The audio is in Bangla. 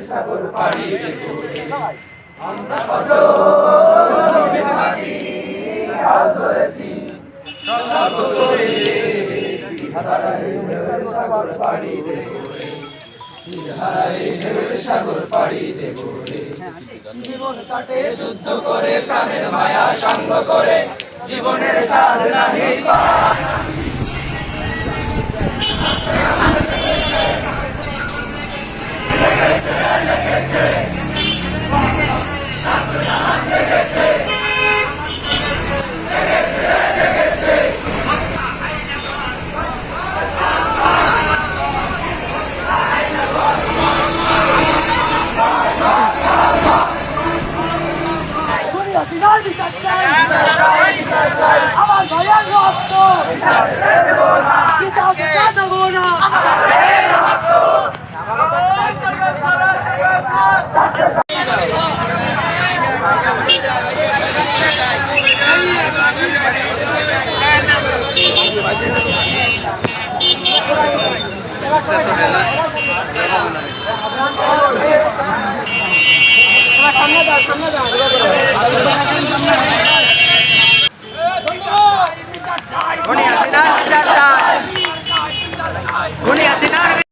সাগর পাড়ি দেব আমরা কত নবীর মাঝি হাল ধরেছি শত করে সাগর পাড়ি দেব সাগর পাড়ি দেব জীবন কাটে যুদ্ধ করে প্রাণের মায়া সঙ্গ করে জীবনের স্বাদ নাহি আমার ভাইয়ের রক্ত দেবো না সামনে দাও